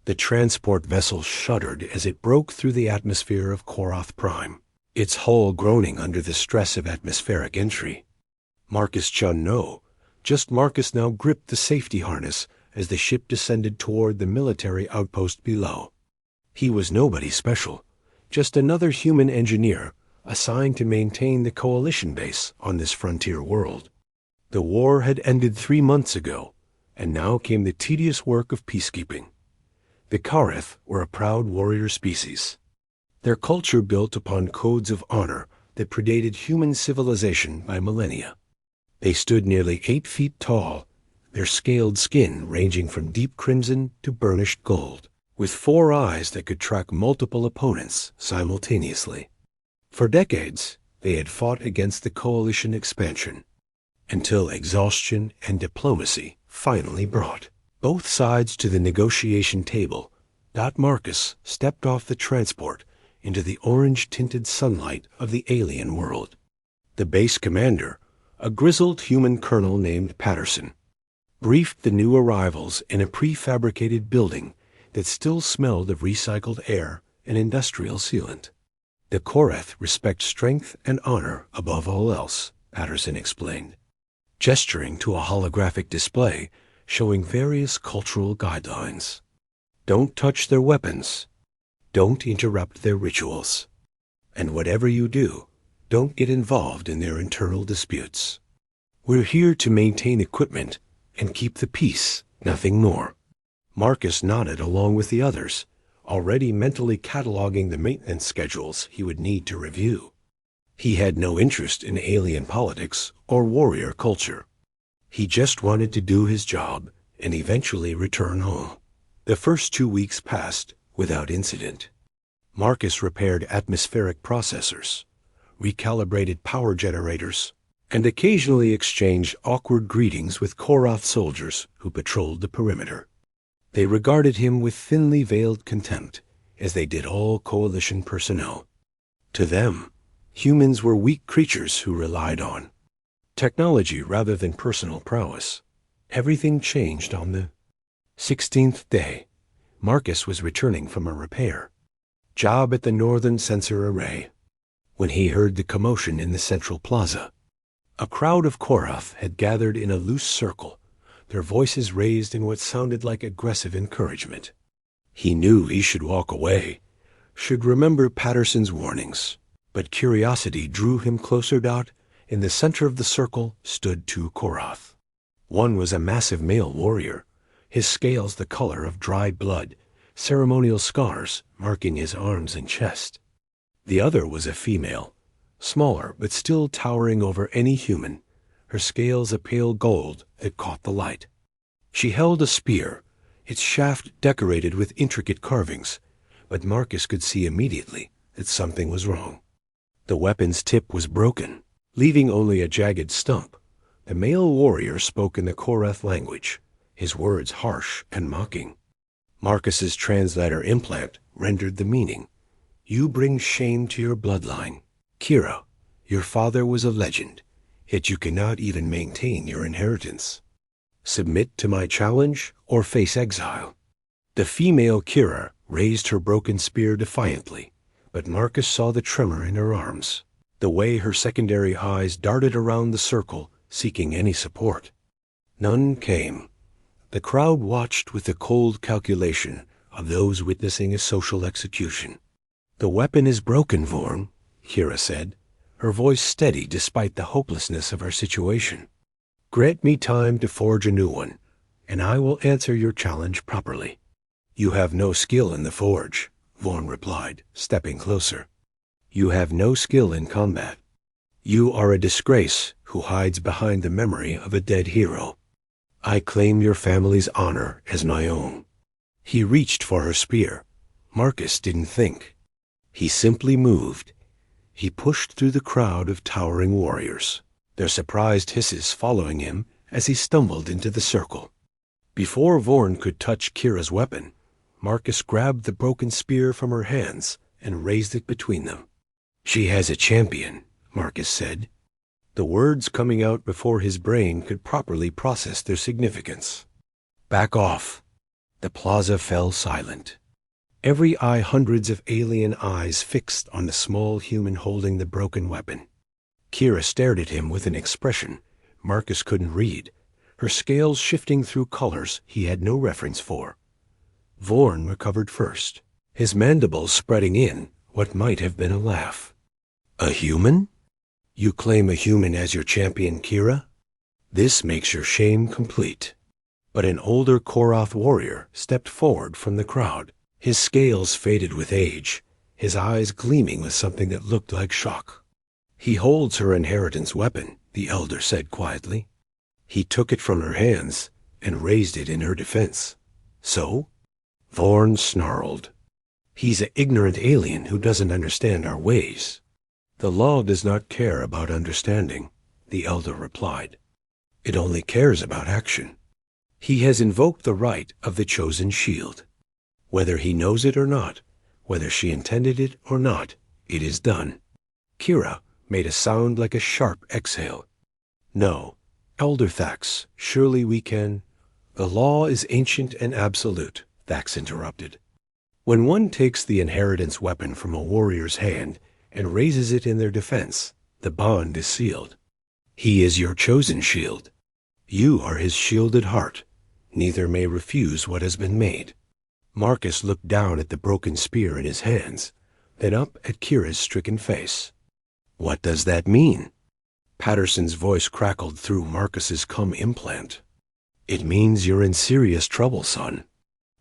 The transport vessel shuddered as it broke through the atmosphere of Korath Prime, its hull groaning under the stress of atmospheric entry. Marcus Chun no. Just Marcus now gripped the safety harness as the ship descended toward the military outpost below. He was nobody special, just another human engineer assigned to maintain the coalition base on this frontier world. The war had ended 3 months ago, and now came the tedious work of peacekeeping. The Kareth were a proud warrior species. Their culture built upon codes of honor that predated human civilization by millennia. They stood nearly 8 feet tall, their scaled skin ranging from deep crimson to burnished gold, with 4 eyes that could track multiple opponents simultaneously. For decades, they had fought against the coalition expansion, until exhaustion and diplomacy finally brought both sides to the negotiation table. Marcus stepped off the transport into the orange-tinted sunlight of the alien world. The base commander, a grizzled human colonel named Patterson, briefed the new arrivals in a prefabricated building that still smelled of recycled air and industrial sealant. The Korath respect strength and honor above all else, Patterson explained, gesturing to a holographic display showing various cultural guidelines. Don't touch their weapons. Don't interrupt their rituals. And whatever you do, don't get involved in their internal disputes. We're here to maintain equipment and keep the peace, nothing more. Marcus nodded along with the others, already mentally cataloging the maintenance schedules he would need to review. He had no interest in alien politics or warrior culture. He just wanted to do his job and eventually return home. The first 2 weeks passed without incident. Marcus repaired atmospheric processors, recalibrated power generators, and occasionally exchanged awkward greetings with Korath soldiers who patrolled the perimeter. They regarded him with thinly veiled contempt, as they did all coalition personnel. To them, humans were weak creatures who relied on technology rather than personal prowess. Everything changed on the 16th day. Marcus was returning from a repair job at the Northern Sensor Array when he heard the commotion in the central plaza. A crowd of Korath had gathered in a loose circle, their voices raised in what sounded like aggressive encouragement. He knew he should walk away, should remember Patterson's warnings, but curiosity drew him closer. In the center of the circle stood 2 Korath. One was a massive male warrior, his scales the color of dried blood, ceremonial scars marking his arms and chest. The other was a female, smaller but still towering over any human, her scales a pale gold that caught the light. She held a spear, its shaft decorated with intricate carvings, but Marcus could see immediately that something was wrong. The weapon's tip was broken, leaving only a jagged stump. The male warrior spoke in the Korath language, his words harsh and mocking. Marcus's translator implant rendered the meaning. You bring shame to your bloodline. Kira, your father was a legend, yet you cannot even maintain your inheritance. Submit to my challenge or face exile. The female Kira raised her broken spear defiantly, but Marcus saw the tremor in her arms, the way her secondary eyes darted around the circle, seeking any support. None came. The crowd watched with the cold calculation of those witnessing a social execution. The weapon is broken, Vorn, Kira said, her voice steady despite the hopelessness of our situation. Grant me time to forge a new one, and I will answer your challenge properly. You have no skill in the forge, Vorn replied, stepping closer. You have no skill in combat. You are a disgrace who hides behind the memory of a dead hero. I claim your family's honor as my own. He reached for her spear. Marcus didn't think. He simply moved. He pushed through the crowd of towering warriors, their surprised hisses following him as he stumbled into the circle. Before Vorn could touch Kira's weapon, Marcus grabbed the broken spear from her hands and raised it between them. She has a champion, Marcus said. The words coming out before his brain could properly process their significance. Back off. The plaza fell silent. Every eye, hundreds of alien eyes fixed on the small human holding the broken weapon. Kira stared at him with an expression Marcus couldn't read, her scales shifting through colors he had no reference for. Vorn recovered first, his mandibles spreading in what might have been a laugh. A human? You claim a human as your champion, Kira? This makes your shame complete. But an older Koroth warrior stepped forward from the crowd, his scales faded with age, his eyes gleaming with something that looked like shock. He holds her inheritance weapon, the elder said quietly. He took it from her hands and raised it in her defense. So? Vorn snarled. He's an ignorant alien who doesn't understand our ways. The law does not care about understanding, the elder replied. It only cares about action. He has invoked the right of the chosen shield. Whether he knows it or not, whether she intended it or not, it is done. Kira made a sound like a sharp exhale. No, Elder Thax, surely we can— The law is ancient and absolute, Thax interrupted. When one takes the inheritance weapon from a warrior's hand and raises it in their defense, the bond is sealed. He is your chosen shield. You are his shielded heart. Neither may refuse what has been made. Marcus looked down at the broken spear in his hands, then up at Kira's stricken face. What does that mean? Patterson's voice crackled through Marcus's cum implant. It means you're in serious trouble, son.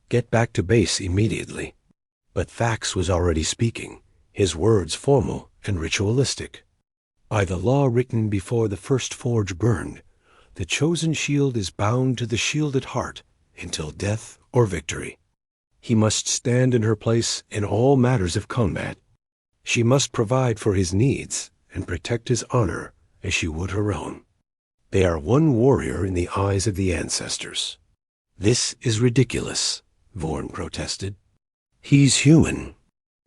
Get back to base immediately. But Thax was already speaking, his words formal and ritualistic. By the law written before the first forge burned, the chosen shield is bound to the shielded heart until death or victory. He must stand in her place in all matters of combat. She must provide for his needs and protect his honor as she would her own. They are one warrior in the eyes of the ancestors. This is ridiculous, Vorn protested. He's human.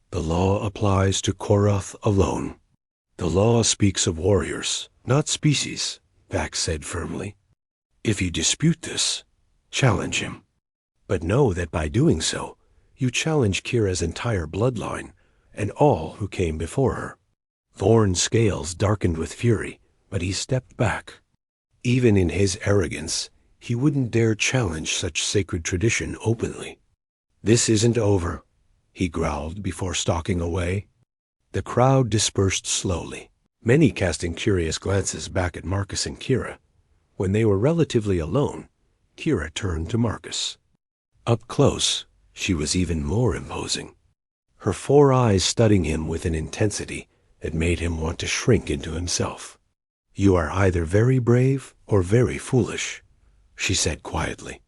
The law applies to Koroth alone. The law speaks of warriors, not species, Vax said firmly. If you dispute this, challenge him. But know that by doing so, you challenge Kira's entire bloodline and all who came before her. Vorn's scales darkened with fury, but he stepped back. Even in his arrogance, he wouldn't dare challenge such sacred tradition openly. This isn't over, he growled before stalking away. The crowd dispersed slowly, many casting curious glances back at Marcus and Kira. When they were relatively alone, Kira turned to Marcus. Up close, she was even more imposing, her 4 eyes studying him with an intensity that made him want to shrink into himself. You are either very brave or very foolish, she said quietly.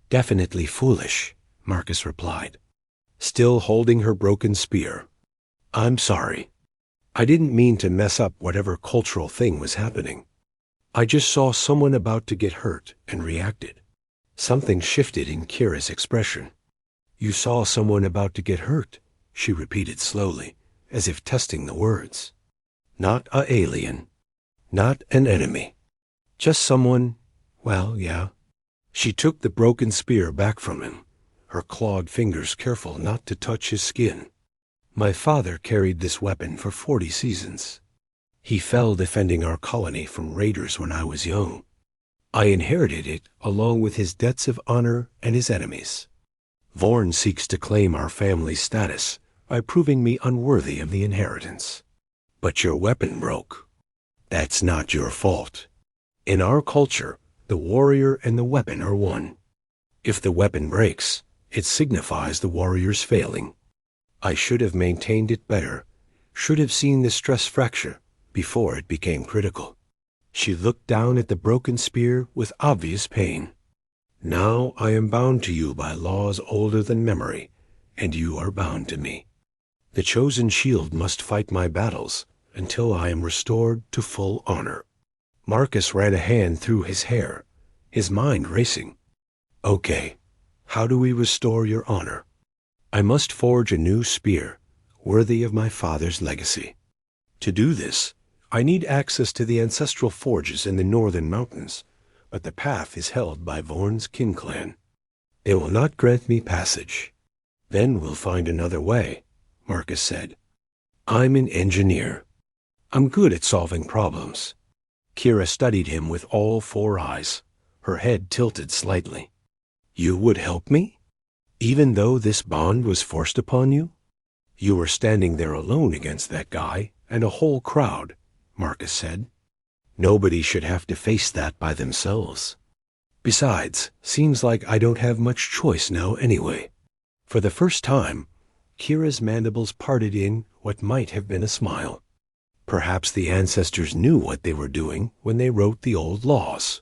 Definitely foolish, Marcus replied, still holding her broken spear. I'm sorry. I didn't mean to mess up whatever cultural thing was happening. I just saw someone about to get hurt and reacted. Something shifted in Kira's expression. You saw someone about to get hurt, she repeated slowly, as if testing the words. Not a alien. Not an enemy. Just someone, well, yeah. She took the broken spear back from him, her clawed fingers careful not to touch his skin. My father carried this weapon for 40 seasons. He fell defending our colony from raiders when I was young. I inherited it along with his debts of honor and his enemies. Vorn seeks to claim our family's status by proving me unworthy of the inheritance. But your weapon broke. That's not your fault. In our culture, the warrior and the weapon are one. If the weapon breaks, it signifies the warrior's failing. I should have maintained it better, should have seen the stress fracture before it became critical. She looked down at the broken spear with obvious pain. Now I am bound to you by laws older than memory, and you are bound to me. The chosen shield must fight my battles until I am restored to full honor. Marcus ran a hand through his hair, his mind racing. Okay, how do we restore your honor? I must forge a new spear, worthy of my father's legacy. To do this, I need access to the ancestral forges in the northern mountains, but the path is held by Vorn's kin clan. It will not grant me passage. Then we'll find another way, Marcus said. I'm an engineer. I'm good at solving problems. Kira studied him with all four eyes, her head tilted slightly. You would help me? Even though this bond was forced upon you? You were standing there alone against that guy and a whole crowd, Marcus said. Nobody should have to face that by themselves. Besides, seems like I don't have much choice now anyway. For the first time, Kira's mandibles parted in what might have been a smile. Perhaps the ancestors knew what they were doing when they wrote the old laws.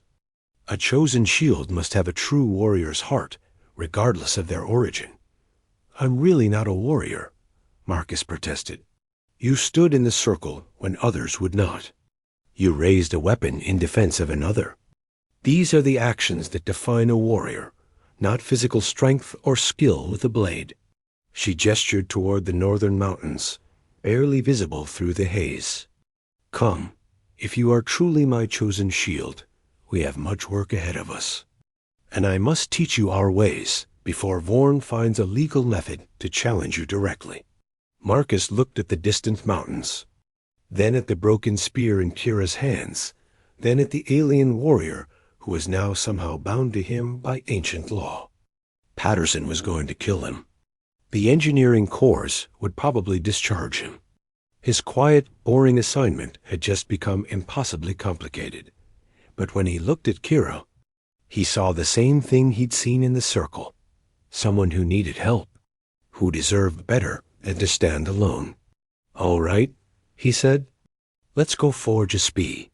A chosen shield must have a true warrior's heart, regardless of their origin. I'm really not a warrior, Marcus protested. You stood in the circle when others would not. You raised a weapon in defense of another. These are the actions that define a warrior, not physical strength or skill with a blade. She gestured toward the northern mountains, barely visible through the haze. Come, if you are truly my chosen shield, we have much work ahead of us. And I must teach you our ways before Vorn finds a legal method to challenge you directly. Marcus looked at the distant mountains, then at the broken spear in Kira's hands, then at the alien warrior who was now somehow bound to him by ancient law. Patterson was going to kill him. The engineering corps would probably discharge him. His quiet, boring assignment had just become impossibly complicated. But when he looked at Kira, he saw the same thing he'd seen in the circle. Someone who needed help, who deserved better than to stand alone. All right, he said. Let's go forge a spee.